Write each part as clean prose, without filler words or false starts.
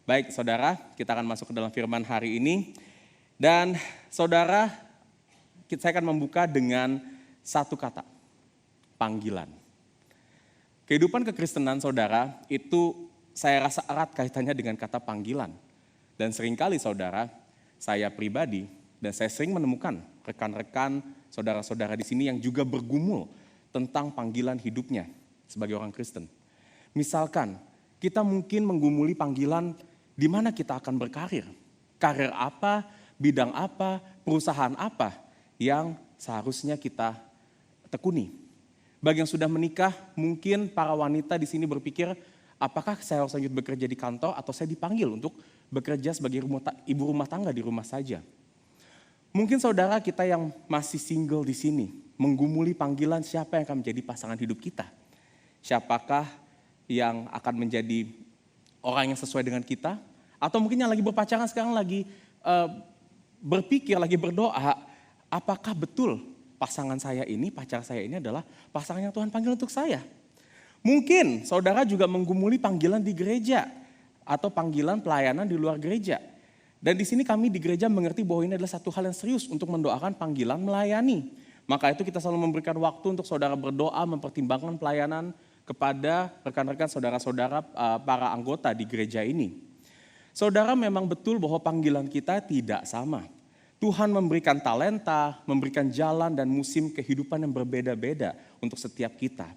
Baik, saudara, kita akan masuk ke dalam firman hari ini. Dan saudara, saya akan membuka dengan satu kata, panggilan. Kehidupan kekristenan saudara, itu saya rasa erat kaitannya dengan kata panggilan. Dan seringkali saudara, saya pribadi, dan saya sering menemukan rekan-rekan saudara-saudara di sini yang juga bergumul tentang panggilan hidupnya sebagai orang Kristen. Misalkan, kita mungkin menggumuli panggilan di mana kita akan berkarir. Karir apa, bidang apa, perusahaan apa yang seharusnya kita tekuni. Bagi yang sudah menikah, mungkin para wanita di sini berpikir, apakah saya harus lanjut bekerja di kantor atau saya dipanggil untuk bekerja sebagai ibu rumah tangga di rumah saja. Mungkin saudara kita yang masih single di sini, menggumuli panggilan siapa yang akan menjadi pasangan hidup kita. Siapakah yang akan menjadi orang yang sesuai dengan kita, atau mungkin yang lagi berpacaran sekarang lagi berpikir, lagi berdoa, apakah betul pasangan saya ini, pacar saya ini adalah pasangan yang Tuhan panggil untuk saya. Mungkin saudara juga menggumuli panggilan di gereja, atau panggilan pelayanan di luar gereja. Dan di sini kami di gereja mengerti bahwa ini adalah satu hal yang serius untuk mendoakan panggilan melayani. Maka itu kita selalu memberikan waktu untuk saudara berdoa, mempertimbangkan pelayanan kepada rekan-rekan saudara-saudara para anggota di gereja ini. Saudara, memang betul bahwa panggilan kita tidak sama. Tuhan memberikan talenta, memberikan jalan dan musim kehidupan yang berbeda-beda untuk setiap kita.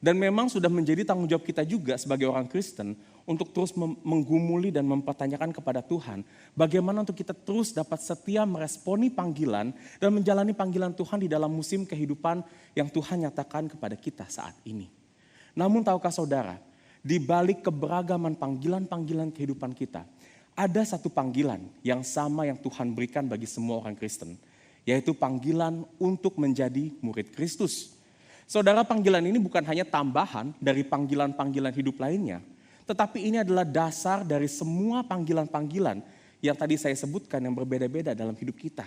Dan memang sudah menjadi tanggung jawab kita juga sebagai orang Kristen untuk terus menggumuli dan mempertanyakan kepada Tuhan bagaimana untuk kita terus dapat setia meresponi panggilan dan menjalani panggilan Tuhan di dalam musim kehidupan yang Tuhan nyatakan kepada kita saat ini. Namun tahukah saudara, di balik keberagaman panggilan-panggilan kehidupan kita, ada satu panggilan yang sama yang Tuhan berikan bagi semua orang Kristen, yaitu panggilan untuk menjadi murid Kristus. Saudara, panggilan ini bukan hanya tambahan dari panggilan-panggilan hidup lainnya, tetapi ini adalah dasar dari semua panggilan-panggilan yang tadi saya sebutkan yang berbeda-beda dalam hidup kita.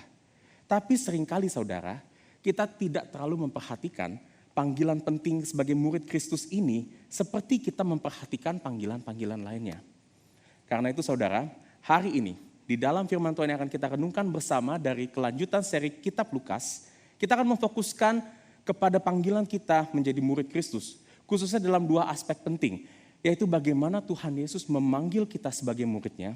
Tapi seringkali saudara, kita tidak terlalu memperhatikan panggilan penting sebagai murid Kristus ini seperti kita memperhatikan panggilan-panggilan lainnya. Karena itu saudara, hari ini di dalam firman Tuhan yang akan kita renungkan bersama dari kelanjutan seri Kitab Lukas, kita akan memfokuskan kepada panggilan kita menjadi murid Kristus, khususnya dalam dua aspek penting, yaitu bagaimana Tuhan Yesus memanggil kita sebagai muridnya,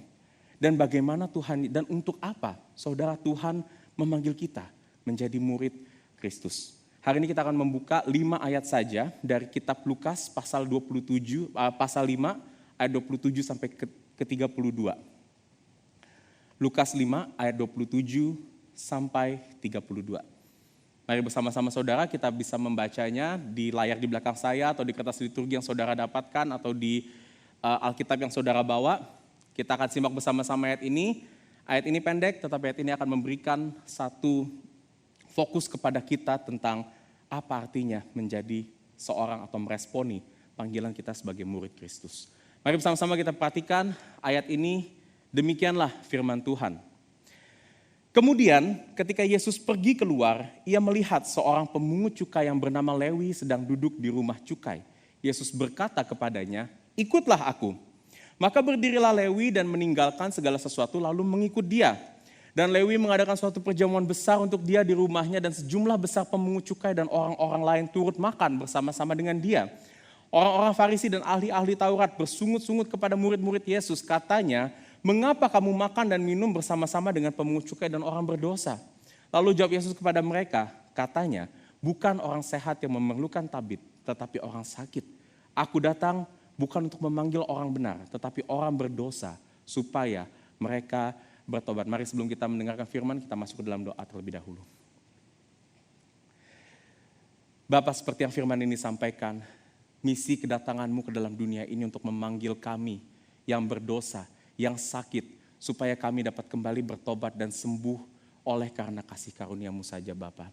dan bagaimana Tuhan dan untuk apa saudara Tuhan memanggil kita menjadi murid Kristus. Hari ini kita akan membuka 5 ayat saja dari kitab Lukas pasal 27, pasal 5 ayat 27 sampai ke 32. Lukas 5 ayat 27 sampai 32. Mari bersama-sama saudara kita bisa membacanya di layar di belakang saya atau di kertas liturgi yang saudara dapatkan atau di Alkitab yang saudara bawa. Kita akan simak bersama-sama ayat ini. Ayat ini pendek tetapi ayat ini akan memberikan satu fokus kepada kita tentang apa artinya menjadi seorang atau meresponi panggilan kita sebagai murid Kristus. Mari bersama-sama kita perhatikan ayat ini, demikianlah firman Tuhan. Kemudian ketika Yesus pergi keluar, ia melihat seorang pemungut cukai yang bernama Lewi sedang duduk di rumah cukai. Yesus berkata kepadanya, "Ikutlah aku." Maka berdirilah Lewi dan meninggalkan segala sesuatu lalu mengikut dia. Dan Lewi mengadakan suatu perjamuan besar untuk dia di rumahnya dan sejumlah besar pemungut cukai dan orang-orang lain turut makan bersama-sama dengan dia. Orang-orang Farisi dan ahli-ahli Taurat bersungut-sungut kepada murid-murid Yesus. Katanya, "Mengapa kamu makan dan minum bersama-sama dengan pemungut cukai dan orang berdosa?" Lalu jawab Yesus kepada mereka, katanya, "Bukan orang sehat yang memerlukan tabib, tetapi orang sakit. Aku datang bukan untuk memanggil orang benar, tetapi orang berdosa, supaya mereka bertobat." Mari sebelum kita mendengarkan firman, kita masuk ke dalam doa terlebih dahulu. Bapa, seperti yang firman ini sampaikan, misi kedatangan-Mu ke dalam dunia ini untuk memanggil kami yang berdosa, yang sakit, supaya kami dapat kembali bertobat dan sembuh oleh karena kasih karunia-Mu saja Bapa.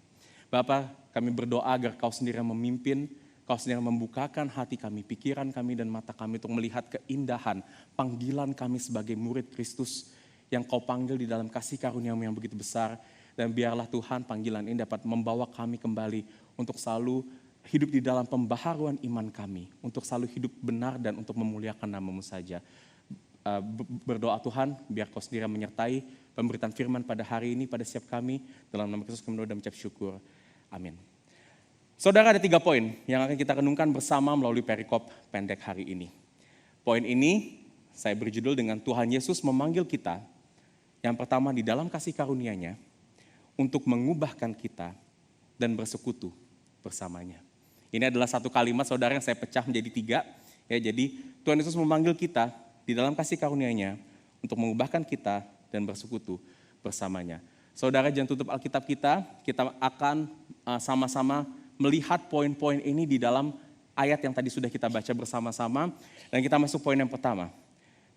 Bapa, kami berdoa agar Kau sendiri yang memimpin, Kau sendiri yang membukakan hati kami, pikiran kami dan mata kami untuk melihat keindahan panggilan kami sebagai murid Kristus yang Kau panggil di dalam kasih karunia-Mu yang begitu besar. Dan biarlah Tuhan panggilan ini dapat membawa kami kembali untuk selalu hidup di dalam pembaharuan iman kami, untuk selalu hidup benar dan untuk memuliakan nama-Mu saja. berdoa Tuhan, biar Kau sendiri menyertai pemberitaan firman pada hari ini, pada setiap kami. Dalam nama Kristus kami berdoa dan mengucap syukur. Amin. Saudara, ada 3 poin yang akan kita renungkan bersama melalui perikop pendek hari ini. Poin ini saya beri judul dengan Tuhan Yesus memanggil kita. Yang pertama, di dalam kasih karunia-Nya untuk mengubahkan kita dan bersekutu bersamanya. Ini adalah satu kalimat saudara yang saya pecah menjadi 3. Ya, jadi Tuhan Yesus memanggil kita di dalam kasih karunia-Nya untuk mengubahkan kita dan bersekutu bersamanya. Saudara, jangan tutup Alkitab kita akan sama-sama melihat poin-poin ini di dalam ayat yang tadi sudah kita baca bersama-sama. Dan kita masuk poin yang pertama.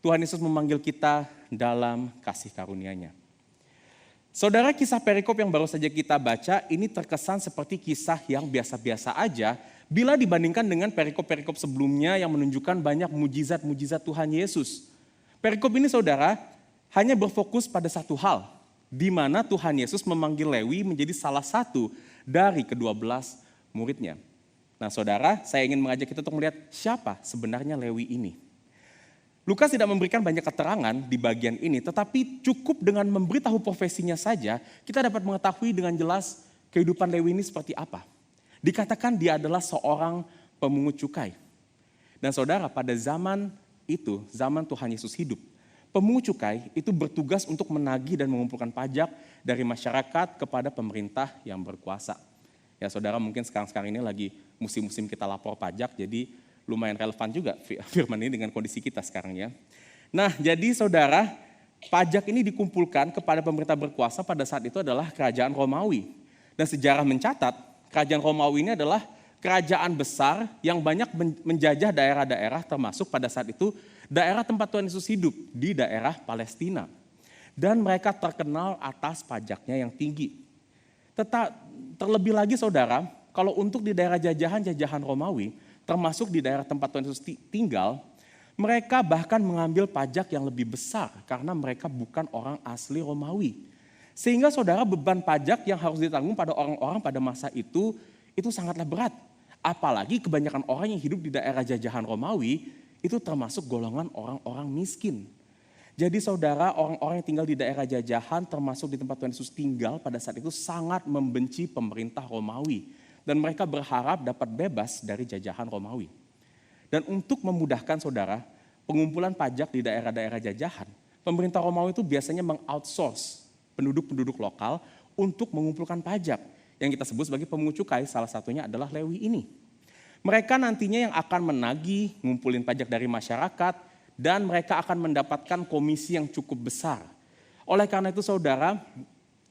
Tuhan Yesus memanggil kita dalam kasih karunia-Nya. Saudara, kisah perikop yang baru saja kita baca ini terkesan seperti kisah yang biasa-biasa aja bila dibandingkan dengan perikop-perikop sebelumnya yang menunjukkan banyak mujizat-mujizat Tuhan Yesus. Perikop ini saudara hanya berfokus pada satu hal, di mana Tuhan Yesus memanggil Lewi menjadi salah satu dari ke-12 muridnya. Nah saudara, saya ingin mengajak kita untuk melihat siapa sebenarnya Lewi ini. Lukas tidak memberikan banyak keterangan di bagian ini, tetapi cukup dengan memberitahu profesinya saja, kita dapat mengetahui dengan jelas kehidupan Lewi ini seperti apa. Dikatakan dia adalah seorang pemungut cukai. Dan saudara, pada zaman itu, zaman Tuhan Yesus hidup, pemungut cukai itu bertugas untuk menagih dan mengumpulkan pajak dari masyarakat kepada pemerintah yang berkuasa. Ya saudara, mungkin sekarang ini lagi musim-musim kita lapor pajak, jadi lumayan relevan juga firman ini dengan kondisi kita sekarang ya. Nah, jadi saudara, pajak ini dikumpulkan kepada pemerintah berkuasa pada saat itu adalah kerajaan Romawi. Dan sejarah mencatat, kerajaan Romawi ini adalah kerajaan besar yang banyak menjajah daerah-daerah termasuk pada saat itu daerah tempat Tuhan Yesus hidup di daerah Palestina. Dan mereka terkenal atas pajaknya yang tinggi. Terlebih lagi saudara, kalau untuk di daerah jajahan Romawi, termasuk di daerah tempat Tuhan Yesus tinggal, mereka bahkan mengambil pajak yang lebih besar karena mereka bukan orang asli Romawi. Sehingga saudara, beban pajak yang harus ditanggung pada orang-orang pada masa itu sangatlah berat. Apalagi kebanyakan orang yang hidup di daerah jajahan Romawi itu termasuk golongan orang-orang miskin. Jadi saudara, orang-orang yang tinggal di daerah jajahan termasuk di tempat Tuhan Yesus tinggal pada saat itu sangat membenci pemerintah Romawi. Dan mereka berharap dapat bebas dari jajahan Romawi. Dan untuk memudahkan saudara, pengumpulan pajak di daerah-daerah jajahan, pemerintah Romawi itu biasanya mengoutsource penduduk-penduduk lokal untuk mengumpulkan pajak. Yang kita sebut sebagai pemungut cukai, salah satunya adalah Lewi ini. Mereka nantinya yang akan menagih, ngumpulin pajak dari masyarakat, dan mereka akan mendapatkan komisi yang cukup besar. Oleh karena itu saudara,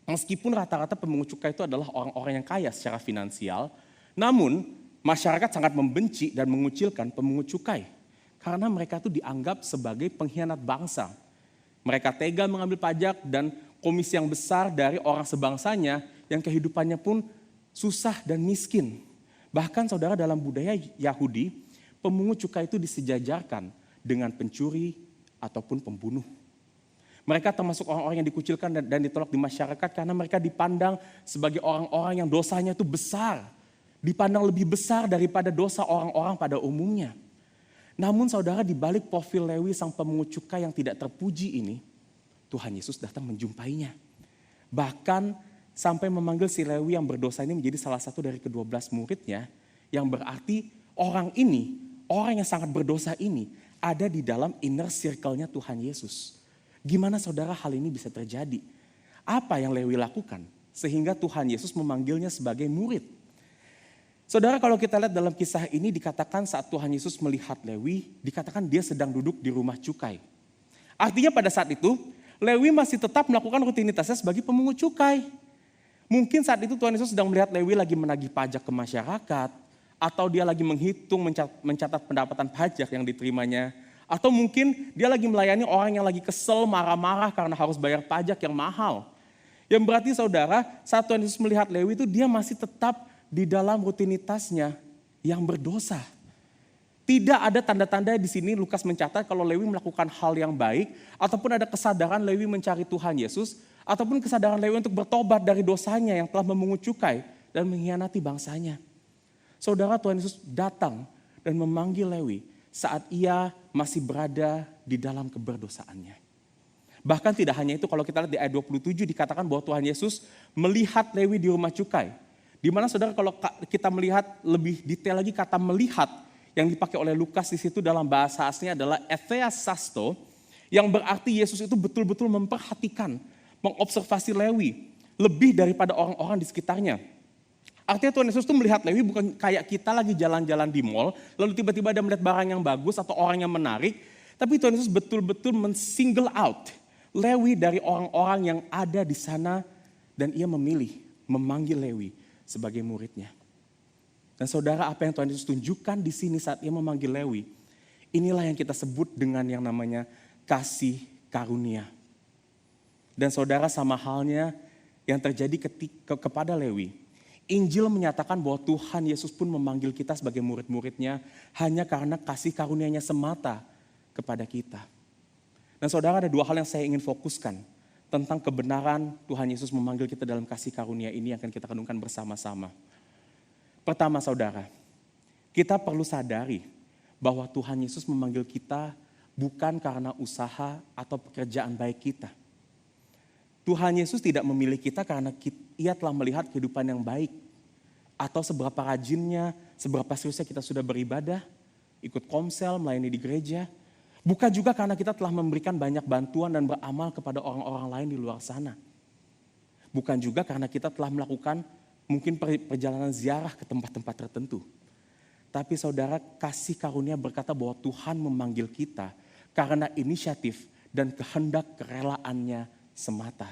meskipun rata-rata pemungut cukai itu adalah orang-orang yang kaya secara finansial, namun masyarakat sangat membenci dan mengucilkan pemungut cukai. Karena mereka itu dianggap sebagai pengkhianat bangsa. Mereka tega mengambil pajak dan komisi yang besar dari orang sebangsanya yang kehidupannya pun susah dan miskin. Bahkan saudara, dalam budaya Yahudi, pemungut cukai itu disejajarkan dengan pencuri ataupun pembunuh. Mereka termasuk orang-orang yang dikucilkan dan ditolak di masyarakat karena mereka dipandang sebagai orang-orang yang dosanya itu besar. Dipandang lebih besar daripada dosa orang-orang pada umumnya. Namun saudara, di balik profil Lewi sang pemungut cukai yang tidak terpuji ini, Tuhan Yesus datang menjumpainya. Bahkan sampai memanggil si Lewi yang berdosa ini menjadi salah satu dari ke-12 muridnya, yang berarti orang ini, orang yang sangat berdosa ini, ada di dalam inner circle-nya Tuhan Yesus. Gimana saudara hal ini bisa terjadi? Apa yang Lewi lakukan sehingga Tuhan Yesus memanggilnya sebagai murid? Saudara, kalau kita lihat dalam kisah ini dikatakan saat Tuhan Yesus melihat Lewi, dikatakan dia sedang duduk di rumah cukai. Artinya pada saat itu Lewi masih tetap melakukan rutinitasnya sebagai pemungut cukai. Mungkin saat itu Tuhan Yesus sedang melihat Lewi lagi menagih pajak ke masyarakat, atau dia lagi menghitung, mencatat pendapatan pajak yang diterimanya. Atau mungkin dia lagi melayani orang yang lagi kesel, marah-marah karena harus bayar pajak yang mahal. Yang berarti saudara, saat Tuhan Yesus melihat Lewi itu dia masih tetap di dalam rutinitasnya yang berdosa. Tidak ada tanda-tanda di sini Lukas mencatat kalau Lewi melakukan hal yang baik, ataupun ada kesadaran Lewi mencari Tuhan Yesus, ataupun kesadaran Lewi untuk bertobat dari dosanya yang telah memungut cukai dan mengkhianati bangsanya. Saudara, Tuhan Yesus datang dan memanggil Lewi saat ia masih berada di dalam keberdosaannya. Bahkan tidak hanya itu, kalau kita lihat di ayat 27 dikatakan bahwa Tuhan Yesus melihat Lewi di rumah cukai. Di mana saudara kalau kita melihat lebih detail lagi kata melihat yang dipakai oleh Lukas di situ dalam bahasa aslinya adalah etheas sasto, yang berarti Yesus itu betul-betul memperhatikan, mengobservasi Lewi lebih daripada orang-orang di sekitarnya. Artinya Tuhan Yesus itu melihat Lewi bukan kayak kita lagi jalan-jalan di mall, lalu tiba-tiba ada melihat barang yang bagus atau orang yang menarik. Tapi Tuhan Yesus betul-betul men-single out Lewi dari orang-orang yang ada di sana. Dan ia memilih, memanggil Lewi sebagai muridnya. Dan saudara, apa yang Tuhan Yesus tunjukkan di sini saat ia memanggil Lewi, inilah yang kita sebut dengan yang namanya kasih karunia. Dan saudara, sama halnya yang terjadi kepada Lewi. Injil menyatakan bahwa Tuhan Yesus pun memanggil kita sebagai murid-muridnya hanya karena kasih karunia-Nya semata kepada kita. Dan saudara, ada dua hal yang saya ingin fokuskan tentang kebenaran Tuhan Yesus memanggil kita dalam kasih karunia ini yang akan kita renungkan bersama-sama. Pertama saudara, kita perlu sadari bahwa Tuhan Yesus memanggil kita bukan karena usaha atau pekerjaan baik kita. Tuhan Yesus tidak memilih kita karena ia telah melihat kehidupan yang baik. Atau seberapa rajinnya, seberapa seriusnya kita sudah beribadah, ikut komsel, melayani di gereja. Bukan juga karena kita telah memberikan banyak bantuan dan beramal kepada orang-orang lain di luar sana. Bukan juga karena kita telah melakukan mungkin perjalanan ziarah ke tempat-tempat tertentu. Tapi saudara, kasih karunia berkata bahwa Tuhan memanggil kita karena inisiatif dan kehendak kerelaannya semata.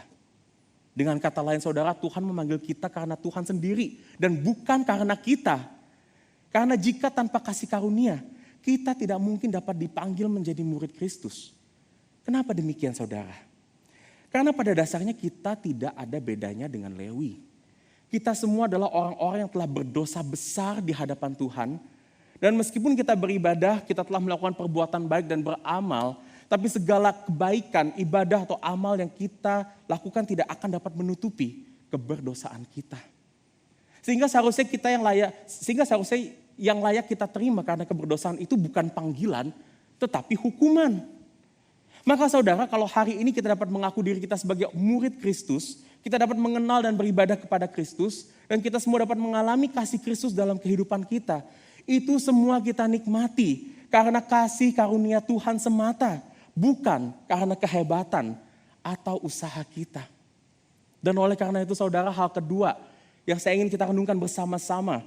Dengan kata lain saudara, Tuhan memanggil kita karena Tuhan sendiri dan bukan karena kita. Karena jika tanpa kasih karunia, kita tidak mungkin dapat dipanggil menjadi murid Kristus. Kenapa demikian saudara? Karena pada dasarnya kita tidak ada bedanya dengan Lewi. Kita semua adalah orang-orang yang telah berdosa besar di hadapan Tuhan. Dan meskipun kita beribadah, kita telah melakukan perbuatan baik dan beramal, tapi segala kebaikan, ibadah atau amal yang kita lakukan tidak akan dapat menutupi keberdosaan kita. Sehingga seharusnya yang layak kita terima karena keberdosaan itu bukan panggilan, tetapi hukuman. Maka saudara, kalau hari ini kita dapat mengaku diri kita sebagai murid Kristus, kita dapat mengenal dan beribadah kepada Kristus, dan kita semua dapat mengalami kasih Kristus dalam kehidupan kita. Itu semua kita nikmati karena kasih karunia Tuhan semata. Bukan karena kehebatan atau usaha kita. Dan oleh karena itu saudara, hal kedua yang saya ingin kita renungkan bersama-sama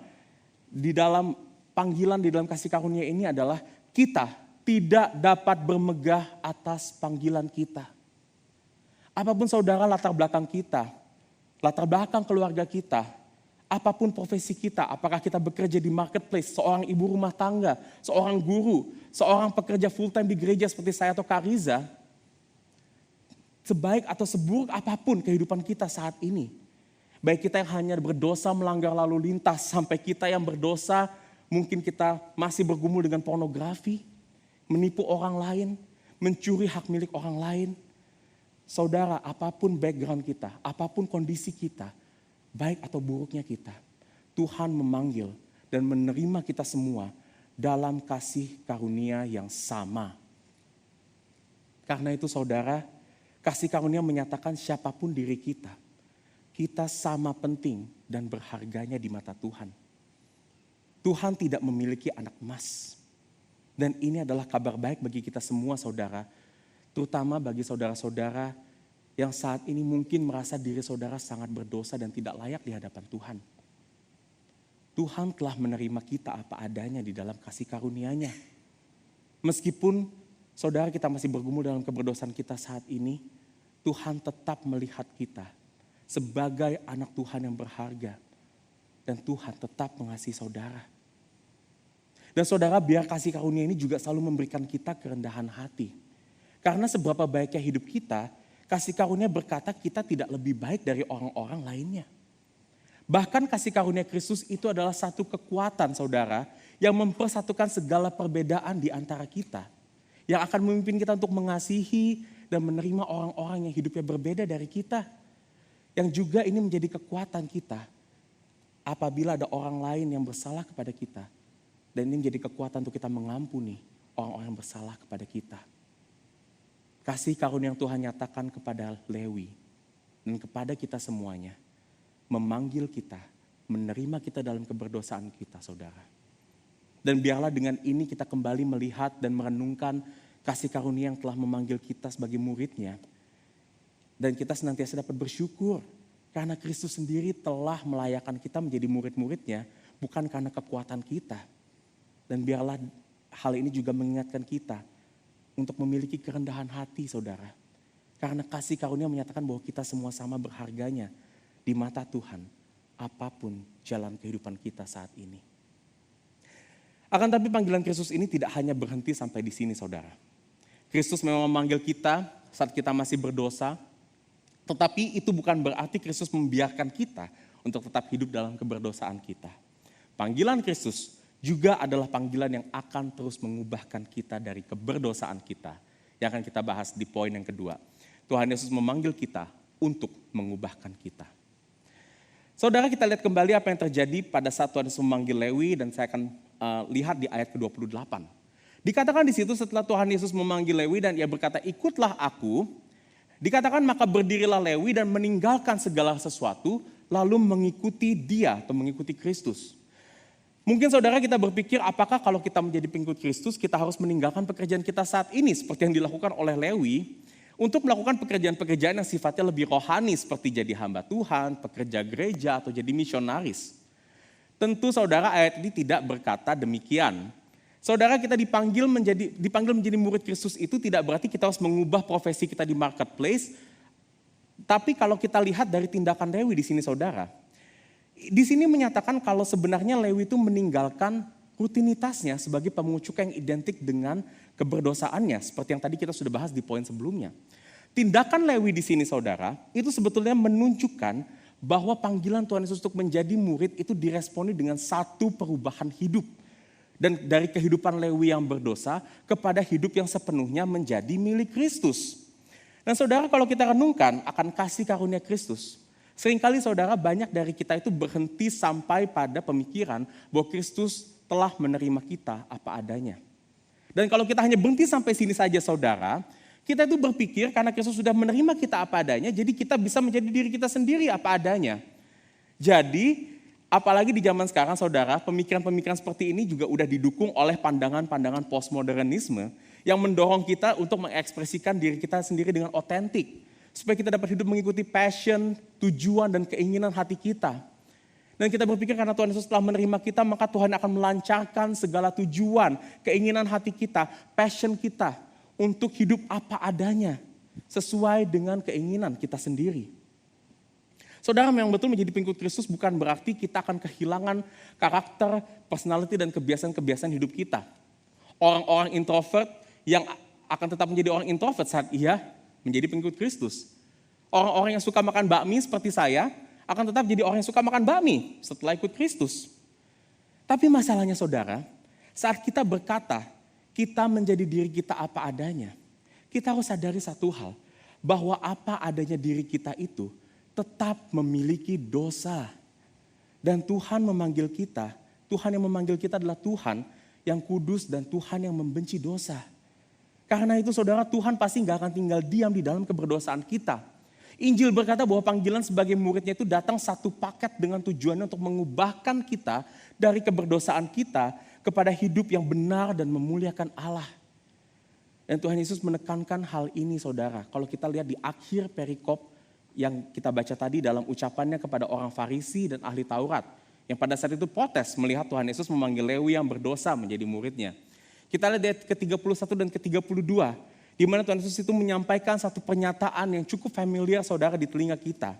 di dalam panggilan, di dalam kasih karunia ini adalah kita tidak dapat bermegah atas panggilan kita. Apapun saudara latar belakang kita, latar belakang keluarga kita, apapun profesi kita, apakah kita bekerja di marketplace, seorang ibu rumah tangga, seorang guru, seorang pekerja full time di gereja seperti saya atau Kariza, sebaik atau seburuk apapun kehidupan kita saat ini, baik kita yang hanya berdosa melanggar lalu lintas, sampai kita yang berdosa mungkin kita masih bergumul dengan pornografi, menipu orang lain, mencuri hak milik orang lain. Saudara, apapun background kita, apapun kondisi kita, baik atau buruknya kita, Tuhan memanggil dan menerima kita semua dalam kasih karunia yang sama. Karena itu saudara, kasih karunia menyatakan siapapun diri kita, kita sama penting dan berharganya di mata Tuhan. Tuhan tidak memiliki anak emas. Dan ini adalah kabar baik bagi kita semua saudara, terutama bagi saudara-saudara yang saat ini mungkin merasa diri saudara sangat berdosa dan tidak layak di hadapan Tuhan. Tuhan telah menerima kita apa adanya di dalam kasih karunia-Nya. Meskipun saudara kita masih bergumul dalam keberdosaan kita saat ini, Tuhan tetap melihat kita sebagai anak Tuhan yang berharga. Dan Tuhan tetap mengasihi saudara. Dan saudara, biar kasih karunia ini juga selalu memberikan kita kerendahan hati. Karena seberapa baiknya hidup kita, kasih karunia berkata kita tidak lebih baik dari orang-orang lainnya. Bahkan kasih karunia Kristus itu adalah satu kekuatan saudara yang mempersatukan segala perbedaan di antara kita. Yang akan memimpin kita untuk mengasihi dan menerima orang-orang yang hidupnya berbeda dari kita. Yang juga ini menjadi kekuatan kita apabila ada orang lain yang bersalah kepada kita. Dan ini menjadi kekuatan untuk kita mengampuni orang-orang yang bersalah kepada kita. kasih karunia yang Tuhan nyatakan kepada Lewi dan kepada kita semuanya, memanggil kita, menerima kita dalam keberdosaan kita, saudara. Dan biarlah dengan ini kita kembali melihat dan merenungkan kasih karunia yang telah memanggil kita sebagai muridnya. Dan kita senantiasa dapat bersyukur karena Kristus sendiri telah melayakkan kita menjadi murid-muridnya, bukan karena kekuatan kita. Dan biarlah hal ini juga mengingatkan kita untuk memiliki kerendahan hati, saudara. Karena kasih karunia menyatakan bahwa kita semua sama berharganya di mata Tuhan, apapun jalan kehidupan kita saat ini. Akan tapi panggilan Kristus ini tidak hanya berhenti sampai di sini, saudara. Kristus memang memanggil kita saat kita masih berdosa, tetapi itu bukan berarti Kristus membiarkan kita untuk tetap hidup dalam keberdosaan kita. Panggilan Kristus juga adalah panggilan yang akan terus mengubahkan kita dari keberdosaan kita. Yang akan kita bahas di poin yang kedua. Tuhan Yesus memanggil kita untuk mengubahkan kita. Saudara, kita lihat kembali apa yang terjadi pada saat Tuhan Yesus memanggil Lewi, dan saya akan lihat di ayat ke-28. Dikatakan di situ setelah Tuhan Yesus memanggil Lewi dan ia berkata, ikutlah aku. Dikatakan maka berdirilah Lewi dan meninggalkan segala sesuatu lalu mengikuti dia atau mengikuti Kristus. Mungkin saudara kita berpikir apakah kalau kita menjadi pengikut Kristus kita harus meninggalkan pekerjaan kita saat ini seperti yang dilakukan oleh Lewi untuk melakukan pekerjaan-pekerjaan yang sifatnya lebih rohani seperti jadi hamba Tuhan, pekerja gereja atau jadi misionaris. Tentu saudara ayat ini tidak berkata demikian. Saudara, kita dipanggil menjadi murid Kristus itu tidak berarti kita harus mengubah profesi kita di marketplace. Tapi kalau kita lihat dari tindakan Lewi di sini saudara, di sini menyatakan kalau sebenarnya Lewi itu meninggalkan rutinitasnya sebagai pemungut cukai yang identik dengan keberdosaannya, seperti yang tadi kita sudah bahas di poin sebelumnya. Tindakan Lewi di sini saudara, itu sebetulnya menunjukkan bahwa panggilan Tuhan Yesus untuk menjadi murid itu diresponi dengan satu perubahan hidup. Dan dari kehidupan Lewi yang berdosa kepada hidup yang sepenuhnya menjadi milik Kristus. Dan saudara, kalau kita renungkan akan kasih karunia Kristus, seringkali saudara banyak dari kita itu berhenti sampai pada pemikiran bahwa Kristus telah menerima kita apa adanya. Dan kalau kita hanya berhenti sampai sini saja saudara, kita itu berpikir karena Kristus sudah menerima kita apa adanya, jadi kita bisa menjadi diri kita sendiri apa adanya. Jadi apalagi di zaman sekarang saudara, pemikiran-pemikiran seperti ini juga udah didukung oleh pandangan-pandangan postmodernisme yang mendorong kita untuk mengekspresikan diri kita sendiri dengan otentik. Supaya kita dapat hidup mengikuti passion, tujuan, dan keinginan hati kita. Dan kita berpikir karena Tuhan Yesus telah menerima kita, maka Tuhan akan melancarkan segala tujuan, keinginan hati kita, passion kita untuk hidup apa adanya. Sesuai dengan keinginan kita sendiri. Saudara, memang betul menjadi pengikut Kristus bukan berarti kita akan kehilangan karakter, personality, dan kebiasaan-kebiasaan hidup kita. Orang-orang introvert yang akan tetap menjadi orang introvert saat ia menjadi pengikut Kristus. Orang-orang yang suka makan bakmi seperti saya akan tetap jadi orang yang suka makan bakmi setelah ikut Kristus. Tapi masalahnya saudara, saat kita berkata kita menjadi diri kita apa adanya, kita harus sadari satu hal, bahwa apa adanya diri kita itu tetap memiliki dosa. Dan Tuhan memanggil kita, Tuhan yang memanggil kita adalah Tuhan yang kudus dan Tuhan yang membenci dosa. Karena itu saudara, Tuhan pasti gak akan tinggal diam di dalam keberdosaan kita. Injil berkata bahwa panggilan sebagai muridnya itu datang satu paket dengan tujuannya untuk mengubahkan kita dari keberdosaan kita kepada hidup yang benar dan memuliakan Allah. Dan Tuhan Yesus menekankan hal ini saudara. Kalau kita lihat di akhir perikop yang kita baca tadi dalam ucapannya kepada orang Farisi dan ahli Taurat. Yang pada saat itu protes melihat Tuhan Yesus memanggil Lewi yang berdosa menjadi muridnya. Kita lihat ayat ke-31 dan ke-32. Di mana Tuhan Yesus itu menyampaikan satu pernyataan yang cukup familiar saudara di telinga kita.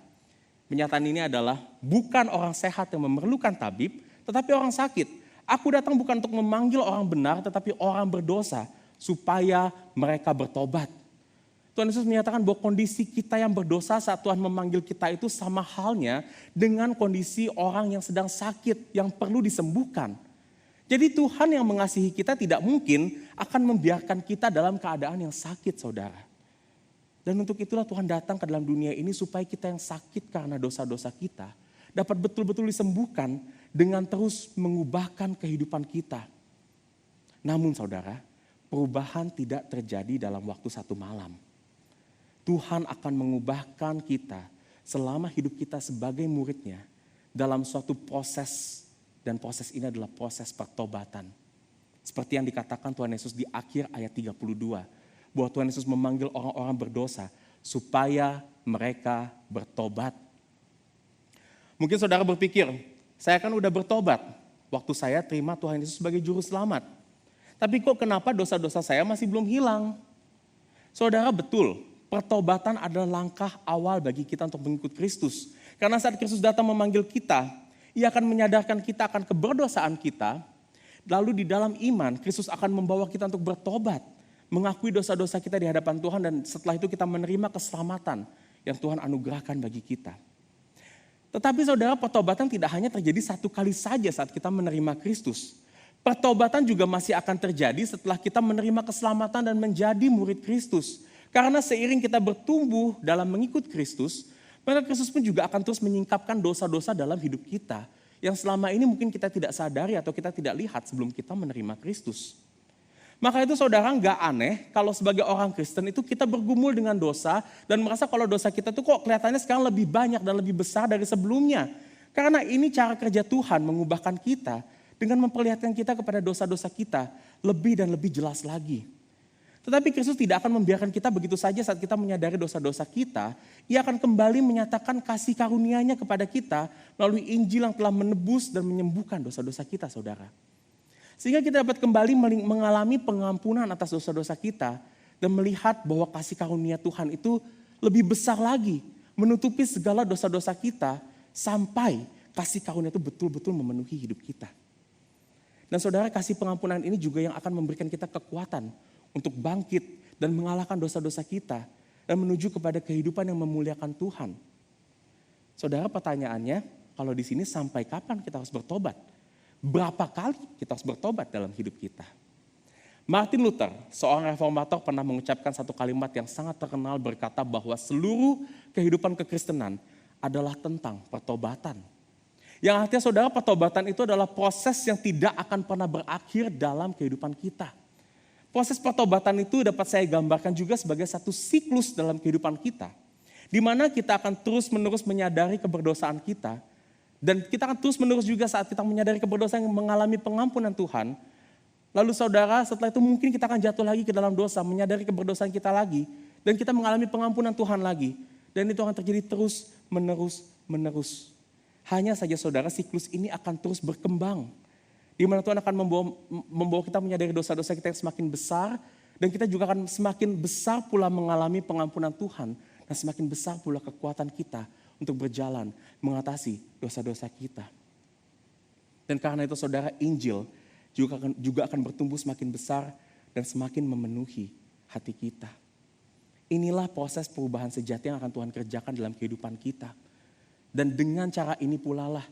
Pernyataan ini adalah bukan orang sehat yang memerlukan tabib, tetapi orang sakit. Aku datang bukan untuk memanggil orang benar, tetapi orang berdosa supaya mereka bertobat. Tuhan Yesus menyatakan bahwa kondisi kita yang berdosa saat Tuhan memanggil kita itu sama halnya dengan kondisi orang yang sedang sakit, yang perlu disembuhkan. Jadi Tuhan yang mengasihi kita tidak mungkin akan membiarkan kita dalam keadaan yang sakit saudara. Dan untuk itulah Tuhan datang ke dalam dunia ini supaya kita yang sakit karena dosa-dosa kita dapat betul-betul disembuhkan dengan terus mengubahkan kehidupan kita. Namun saudara, perubahan tidak terjadi dalam waktu satu malam. Tuhan akan mengubahkan kita selama hidup kita sebagai muridnya dalam suatu proses, dan proses ini adalah proses pertobatan. Seperti yang dikatakan Tuhan Yesus di akhir ayat 32, bahwa Tuhan Yesus memanggil orang-orang berdosa supaya mereka bertobat. Mungkin saudara berpikir, saya kan udah bertobat waktu saya terima Tuhan Yesus sebagai juru selamat. Tapi kok kenapa dosa-dosa saya masih belum hilang? Saudara, betul, pertobatan adalah langkah awal bagi kita untuk mengikut Kristus. Karena saat Kristus datang memanggil kita, Ia akan menyadarkan kita akan keberdosaan kita. Lalu di dalam iman, Kristus akan membawa kita untuk bertobat, mengakui dosa-dosa kita di hadapan Tuhan, dan setelah itu kita menerima keselamatan yang Tuhan anugerahkan bagi kita. Tetapi saudara, pertobatan tidak hanya terjadi satu kali saja saat kita menerima Kristus. Pertobatan juga masih akan terjadi setelah kita menerima keselamatan dan menjadi murid Kristus. Karena seiring kita bertumbuh dalam mengikut Kristus, maka Kristus pun juga akan terus menyingkapkan dosa-dosa dalam hidup kita, yang selama ini mungkin kita tidak sadari atau kita tidak lihat sebelum kita menerima Kristus. Maka itu saudara, nggak aneh kalau sebagai orang Kristen itu kita bergumul dengan dosa dan merasa kalau dosa kita tuh kok kelihatannya sekarang lebih banyak dan lebih besar dari sebelumnya. Karena ini cara kerja Tuhan mengubahkan kita dengan memperlihatkan kita kepada dosa-dosa kita lebih dan lebih jelas lagi. Tetapi Kristus tidak akan membiarkan kita begitu saja saat kita menyadari dosa-dosa kita. Ia akan kembali menyatakan kasih karunia-Nya kepada kita melalui Injil yang telah menebus dan menyembuhkan dosa-dosa kita, saudara. Sehingga kita dapat kembali mengalami pengampunan atas dosa-dosa kita dan melihat bahwa kasih karunia Tuhan itu lebih besar lagi, menutupi segala dosa-dosa kita sampai kasih karunia itu betul-betul memenuhi hidup kita. Dan saudara, kasih pengampunan ini juga yang akan memberikan kita kekuatan untuk bangkit dan mengalahkan dosa-dosa kita dan menuju kepada kehidupan yang memuliakan Tuhan. Saudara, pertanyaannya, kalau di sini sampai kapan kita harus bertobat? Berapa kali kita harus bertobat dalam hidup kita? Martin Luther, seorang reformator, pernah mengucapkan satu kalimat yang sangat terkenal, berkata bahwa seluruh kehidupan kekristenan adalah tentang pertobatan. Yang artinya saudara, pertobatan itu adalah proses yang tidak akan pernah berakhir dalam kehidupan kita. Proses pertobatan itu dapat saya gambarkan juga sebagai satu siklus dalam kehidupan kita. Di mana kita akan terus-menerus menyadari keberdosaan kita. Dan kita akan terus-menerus juga saat kita menyadari keberdosaan yang mengalami pengampunan Tuhan. Lalu saudara, setelah itu mungkin kita akan jatuh lagi ke dalam dosa, menyadari keberdosaan kita lagi. Dan kita mengalami pengampunan Tuhan lagi. Dan itu akan terjadi terus-menerus. Hanya saja saudara, siklus ini akan terus berkembang. Di mana Tuhan akan membawa kita menyadari dosa-dosa kita yang semakin besar. Dan kita juga akan semakin besar pula mengalami pengampunan Tuhan. Dan semakin besar pula kekuatan kita untuk berjalan mengatasi dosa-dosa kita. Dan karena itu saudara, Injil juga akan bertumbuh semakin besar dan semakin memenuhi hati kita. Inilah proses perubahan sejati yang akan Tuhan kerjakan dalam kehidupan kita. Dan dengan cara ini pula lah,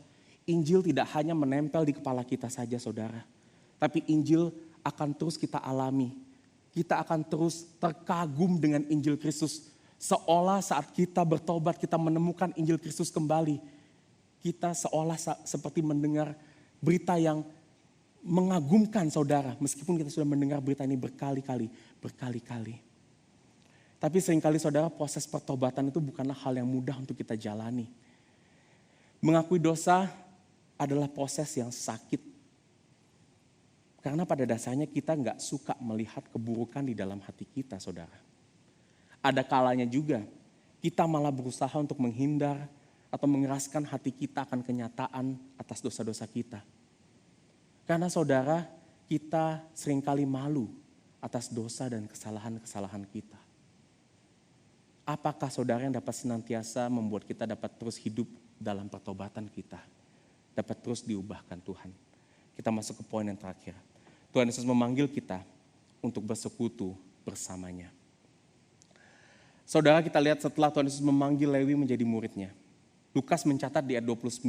Injil tidak hanya menempel di kepala kita saja saudara. Tapi Injil akan terus kita alami. Kita akan terus terkagum dengan Injil Kristus. Seolah saat kita bertobat, kita menemukan Injil Kristus kembali. Kita seolah seperti mendengar berita yang mengagumkan saudara. Meskipun kita sudah mendengar berita ini berkali-kali. Tapi seringkali saudara, proses pertobatan itu bukanlah hal yang mudah untuk kita jalani. Mengakui dosa adalah proses yang sakit. Karena pada dasarnya kita nggak suka melihat keburukan di dalam hati kita, saudara. Ada kalanya juga kita malah berusaha untuk menghindar atau mengeraskan hati kita akan kenyataan atas dosa-dosa kita. Karena saudara, kita seringkali malu atas dosa dan kesalahan-kesalahan kita. Apakah saudara yang dapat senantiasa membuat kita dapat terus hidup dalam pertobatan kita? Dapat terus diubahkan Tuhan. Kita masuk ke poin yang terakhir. Tuhan Yesus memanggil kita untuk bersekutu bersamanya. Saudara, kita lihat setelah Tuhan Yesus memanggil Lewi menjadi muridnya. Lukas mencatat di ayat 29,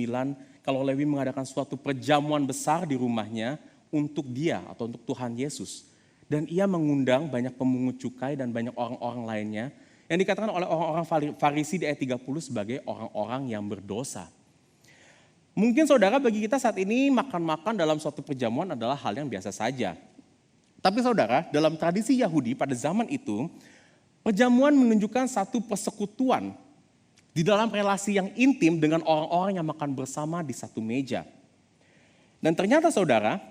kalau Lewi mengadakan suatu perjamuan besar di rumahnya untuk dia atau untuk Tuhan Yesus. Dan ia mengundang banyak pemungut cukai dan banyak orang-orang lainnya yang dikatakan oleh orang-orang Farisi di ayat 30 sebagai orang-orang yang berdosa. Mungkin saudara, bagi kita saat ini makan-makan dalam suatu perjamuan adalah hal yang biasa saja. Tapi saudara, dalam tradisi Yahudi pada zaman itu, Perjamuan menunjukkan satu persekutuan di dalam relasi yang intim dengan orang-orang yang makan bersama di satu meja. Dan ternyata saudara,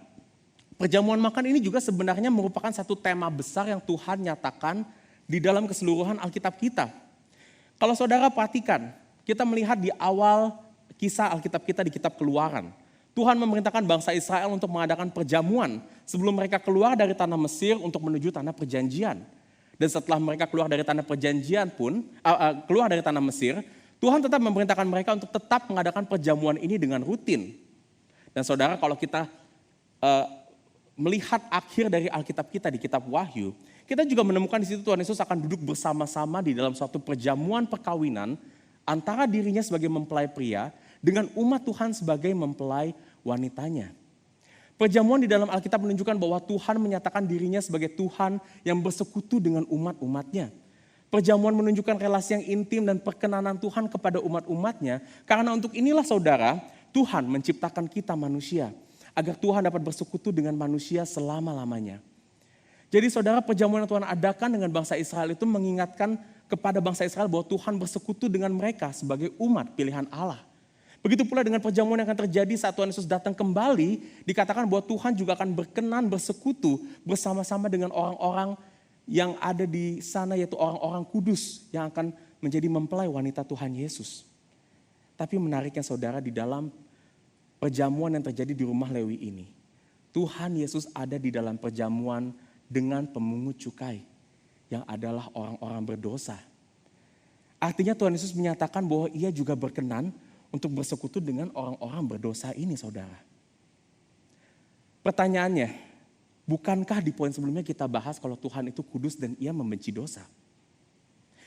perjamuan makan ini juga sebenarnya merupakan satu tema besar yang Tuhan nyatakan di dalam keseluruhan Alkitab kita. Kalau saudara perhatikan, kita melihat di awal kisah Alkitab kita di kitab Keluaran. Tuhan memerintahkan bangsa Israel untuk mengadakan perjamuan sebelum mereka keluar dari tanah Mesir untuk menuju tanah perjanjian. Dan setelah mereka keluar dari tanah perjanjian pun, keluar dari tanah Mesir, Tuhan tetap memerintahkan mereka untuk tetap mengadakan perjamuan ini dengan rutin. Dan saudara, kalau kita melihat akhir dari Alkitab kita di kitab Wahyu, kita juga menemukan di situ Tuhan Yesus akan duduk bersama-sama di dalam suatu perjamuan perkawinan antara dirinya sebagai mempelai pria dengan umat Tuhan sebagai mempelai wanitanya. Perjamuan di dalam Alkitab menunjukkan bahwa Tuhan menyatakan dirinya sebagai Tuhan yang bersekutu dengan umat-umatnya. Perjamuan menunjukkan relasi yang intim dan perkenanan Tuhan kepada umat-umatnya, karena untuk inilah saudara, Tuhan menciptakan kita manusia, agar Tuhan dapat bersekutu dengan manusia selama-lamanya. Jadi saudara, perjamuan yang Tuhan adakan dengan bangsa Israel itu mengingatkan kepada bangsa Israel bahwa Tuhan bersekutu dengan mereka sebagai umat pilihan Allah. Begitu pula dengan perjamuan yang akan terjadi saat Tuhan Yesus datang kembali, dikatakan bahwa Tuhan juga akan berkenan bersekutu bersama-sama dengan orang-orang yang ada di sana, yaitu orang-orang kudus yang akan menjadi mempelai wanita Tuhan Yesus. Tapi menariknya saudara, di dalam perjamuan yang terjadi di rumah Lewi ini, Tuhan Yesus ada di dalam perjamuan dengan pemungut cukai yang adalah orang-orang berdosa. Artinya Tuhan Yesus menyatakan bahwa ia juga berkenan untuk bersekutu dengan orang-orang berdosa ini, saudara. Pertanyaannya, bukankah di poin sebelumnya kita bahas kalau Tuhan itu kudus dan ia membenci dosa?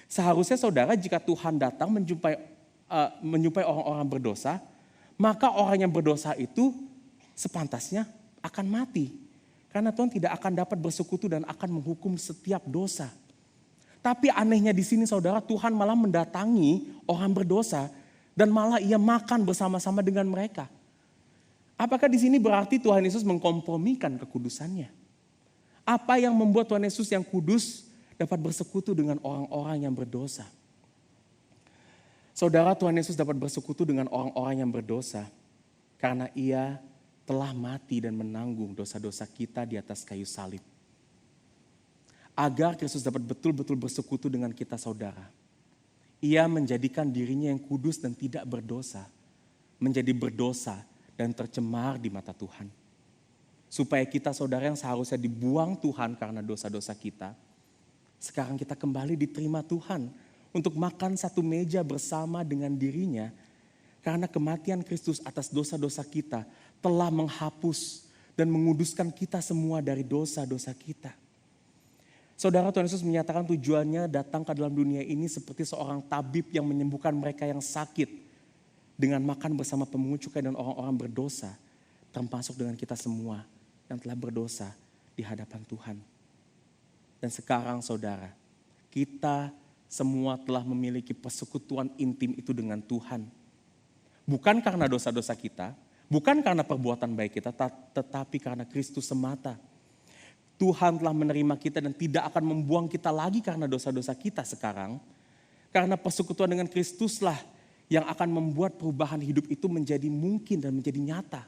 Seharusnya saudara, jika Tuhan datang menjumpai orang-orang berdosa, maka orang yang berdosa itu sepantasnya akan mati. Karena Tuhan tidak akan dapat bersekutu dan akan menghukum setiap dosa. Tapi anehnya di sini saudara, Tuhan malah mendatangi orang berdosa dan malah ia makan bersama-sama dengan mereka. Apakah di sini berarti Tuhan Yesus mengkompromikan kekudusannya? Apa yang membuat Tuhan Yesus yang kudus dapat bersekutu dengan orang-orang yang berdosa? Saudara, Tuhan Yesus dapat bersekutu dengan orang-orang yang berdosa karena ia telah mati dan menanggung dosa-dosa kita di atas kayu salib. Agar Kristus dapat betul-betul bersekutu dengan kita saudara, ia menjadikan dirinya yang kudus dan tidak berdosa, menjadi berdosa dan tercemar di mata Tuhan. Supaya kita saudara yang seharusnya dibuang Tuhan karena dosa-dosa kita, sekarang kita kembali diterima Tuhan untuk makan satu meja bersama dengan dirinya, karena kematian Kristus atas dosa-dosa kita telah menghapus dan menguduskan kita semua dari dosa-dosa kita. Saudara, Tuhan Yesus menyatakan tujuannya datang ke dalam dunia ini seperti seorang tabib yang menyembuhkan mereka yang sakit dengan makan bersama pemungut cukai dan orang-orang berdosa, termasuk dengan kita semua yang telah berdosa di hadapan Tuhan. Dan sekarang saudara, kita semua telah memiliki persekutuan intim itu dengan Tuhan. Bukan karena dosa-dosa kita, bukan karena perbuatan baik kita, tetapi karena Kristus semata. Tuhan telah menerima kita dan tidak akan membuang kita lagi karena dosa-dosa kita sekarang. Karena persekutuan dengan Kristuslah yang akan membuat perubahan hidup itu menjadi mungkin dan menjadi nyata.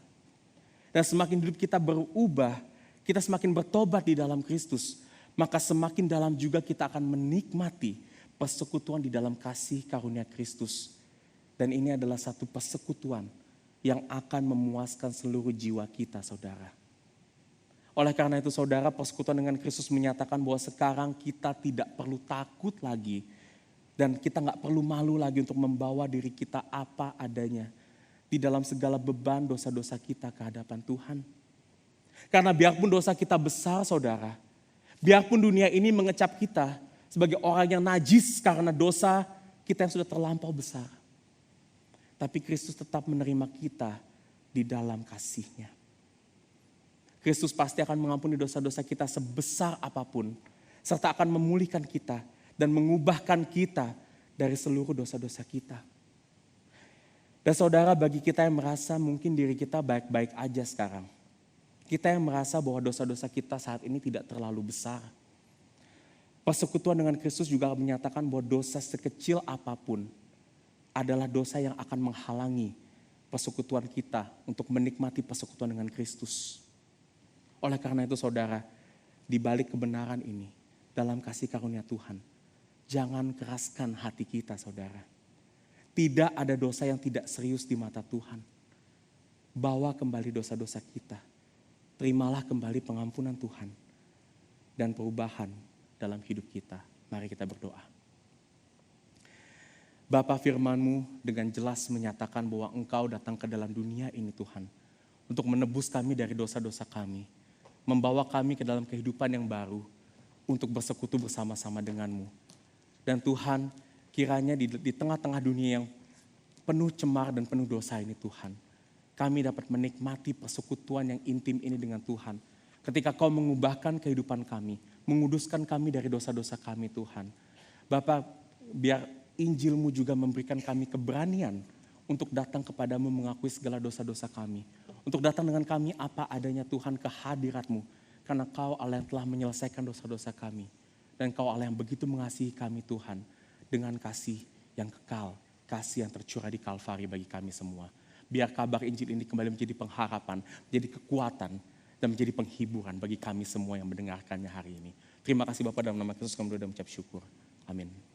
Dan semakin hidup kita berubah, kita semakin bertobat di dalam Kristus, maka semakin dalam juga kita akan menikmati persekutuan di dalam kasih karunia Kristus. Dan ini adalah satu persekutuan yang akan memuaskan seluruh jiwa kita, saudara. Oleh karena itu saudara, persekutuan dengan Kristus menyatakan bahwa sekarang kita tidak perlu takut lagi. Dan kita gak perlu malu lagi untuk membawa diri kita apa adanya di dalam segala beban dosa-dosa kita ke hadapan Tuhan. Karena biarpun dosa kita besar saudara, biarpun dunia ini mengecap kita sebagai orang yang najis karena dosa kita yang sudah terlampau besar. Tapi Kristus tetap menerima kita di dalam kasih-Nya. Kristus pasti akan mengampuni dosa-dosa kita sebesar apapun, serta akan memulihkan kita dan mengubahkan kita dari seluruh dosa-dosa kita. Dan saudara, bagi kita yang merasa mungkin diri kita baik-baik aja sekarang, kita yang merasa bahwa dosa-dosa kita saat ini tidak terlalu besar, Persekutuan dengan Kristus juga menyatakan bahwa dosa sekecil apapun adalah dosa yang akan menghalangi persekutuan kita untuk menikmati persekutuan dengan Kristus. Oleh karena itu saudara, di balik kebenaran ini, dalam kasih karunia Tuhan, jangan keraskan hati kita saudara. Tidak ada dosa yang tidak serius di mata Tuhan. Bawa kembali dosa-dosa kita. Terimalah kembali pengampunan Tuhan dan perubahan dalam hidup kita. Mari kita berdoa. Bapa, firman-Mu dengan jelas menyatakan bahwa Engkau datang ke dalam dunia ini Tuhan, untuk menebus kami dari dosa-dosa kami, membawa kami ke dalam kehidupan yang baru, untuk bersekutu bersama-sama dengan-Mu. Dan Tuhan, kiranya di tengah-tengah dunia yang penuh cemar dan penuh dosa ini Tuhan, kami dapat menikmati persekutuan yang intim ini dengan Tuhan. Ketika Kau mengubahkan kehidupan kami, menguduskan kami dari dosa-dosa kami Tuhan. Bapa, biar Injil-Mu juga memberikan kami keberanian untuk datang kepadamu mengakui segala dosa-dosa kami. Untuk datang dengan kami apa adanya Tuhan, ke hadirat-Mu. Karena Kau Allah yang telah menyelesaikan dosa-dosa kami. Dan Kau Allah yang begitu mengasihi kami Tuhan. Dengan kasih yang kekal, kasih yang tercurah di Kalvari bagi kami semua. Biar kabar Injil ini kembali menjadi pengharapan, menjadi kekuatan, dan menjadi penghiburan bagi kami semua yang mendengarkannya hari ini. Terima kasih Bapak, dalam nama Kristus kami berdoa dan mengucap syukur. Amin.